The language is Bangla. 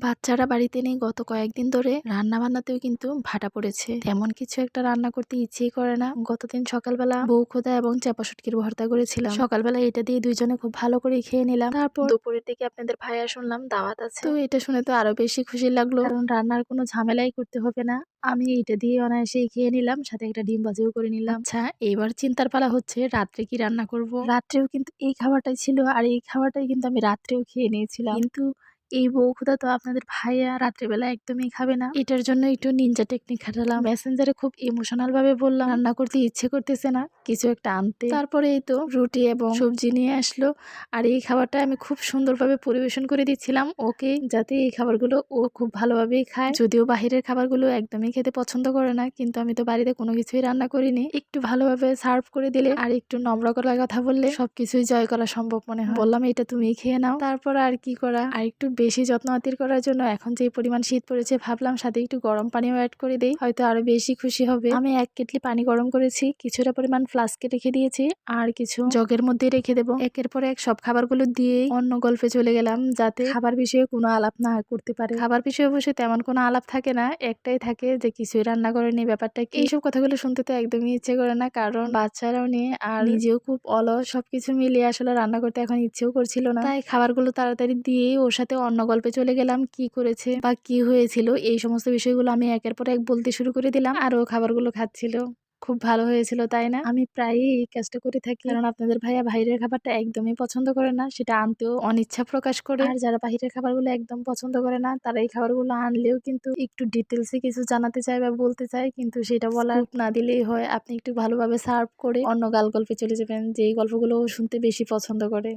বাচ্চারা বাড়িতে নেই গত কয়েকদিন ধরে রান্না বান্নাতেও কিন্তু ভাটা পড়েছে। তেমন কিছু একটা রান্না করতে ইচ্ছেই করে না। গতদিন সকালবেলা বউ খোদা এবং চাপা শুটকির ভর্তা করেছিলাম। সকালবেলা এটা দিয়ে দুইজনে খুব ভালো করে খেয়ে নিলাম। তারপর দুপুরের দিকে আপনাদের ভাইয়া শুনলাম দাওয়াত আছে, তো এটা শুনে তো আরো বেশি খুশি লাগলো, কারণ রান্নার কোনো ঝামেলাই করতে হবে না। আমি এটা দিয়ে অনায়াসেই খেয়ে নিলাম, সাথে একটা ডিম ভাজিও করে নিলাম। আচ্ছা, এবার চিন্তার পালা হচ্ছে রাত্রে কি রান্না করব। রাত্রেও কিন্তু এই খাবারটাই ছিল, আর এই খাবারটাই কিন্তু আমি রাত্রেও খেয়ে নিয়েছিলাম। কিন্তু এই বউখুদা তো আপনাদের ভাইয়া রাত্রেবেলা একদমই খাবে না। এটার জন্য একটু নিনজা টেকনিক খাটালাম। মেসেঞ্জারে খুব ইমোশনাল ভাবে বললাম রান্না করতে ইচ্ছে করতেছে না, কিছু একটা আনতে। তারপরে এই তো রুটি এবং সবজি নিয়ে আসলো, আর এই খাবারটা আমি খুব সুন্দরভাবে পরিবেশন করে দিচ্ছিলাম ওকে, যাতে এই খাবারগুলো ও খুব ভালোভাবেই খায়। যদিও বাহিরের খাবারগুলো একদমই খেতে পছন্দ করে না, কিন্তু আমি তো বাড়িতে কোনো কিছুই রান্না করিনি। একটু ভালোভাবে সার্ভ করে দিলে আর একটু নম্র করার কথা বললে সবকিছুই জয় করা সম্ভব মনে হয়। বললাম এটা তুমি খেয়ে নাও। তারপর আর কি করা, আর একটু বেশি যত্ন আতির করার জন্য এখন যে পরিমাণ শীত পড়েছে ভাবলাম সাথে একটু গরম পানিও অ্যাড করে দেই, হয়তো আরো বেশি খুশি হবে। আমি 1 কেটলি পানি গরম করেছি, কিছুটা পরিমাণ ফ্লাস্কে রেখে দিয়েছি, আর কিছু জগের মধ্যে রেখে দেবো। একের পর এক সব খাবারগুলো দিয়ে অন্য গল্পে চলে গেলাম, যাতে খাবার বিষয়ে কোনো আলাপ না করতে পারে। খাবার বিষয়ে অবশ্যই তেমন কোনো আলাপ থাকে না, একটাই থাকে যে কিছুই রান্না করেনি, ব্যাপারটা কি। এইসব কথাগুলো শুনতে তো একদমই ইচ্ছে করে না, কারণ বাচ্চারাও নিয়ে আর নিজেও খুব অলস, সবকিছু মিলিয়ে আসলে রান্না করতে এখন ইচ্ছেও করছিল না। তাই খাবারগুলো তাড়াতাড়ি দিয়ে ওর সাথে অন্য গল্পে চলে গেলাম, কি করেছে বা কি হয়েছিল এই সমস্ত বিষয়গুলো আমি একের পর এক বলতে শুরু করে দিলাম, আর ও খাবারগুলো খাচ্ছিল। খুব ভালো হয়েছিল তাই না? আমি প্রায়ই এই কাজটা করে থাকি, কারণ আপনাদের ভাইয়া বাইরের খাবারটা একদমই পছন্দ করে না, সেটা আনতেও অনিচ্ছা প্রকাশ করে। আর যারা বাহিরের খাবারগুলো একদম পছন্দ করে না, তারা এই খাবারগুলো আনলেও কিন্তু একটু ডিটেলসে কিছু জানাতে চায় বা বলতে চায়, কিন্তু সেটা বলার না দিলেই হয়। আপনি একটু ভালোভাবে সার্ভ করে অন্য গাল গল্পে চলে যাবেন, যে এই গল্পগুলো শুনতে বেশি পছন্দ করে।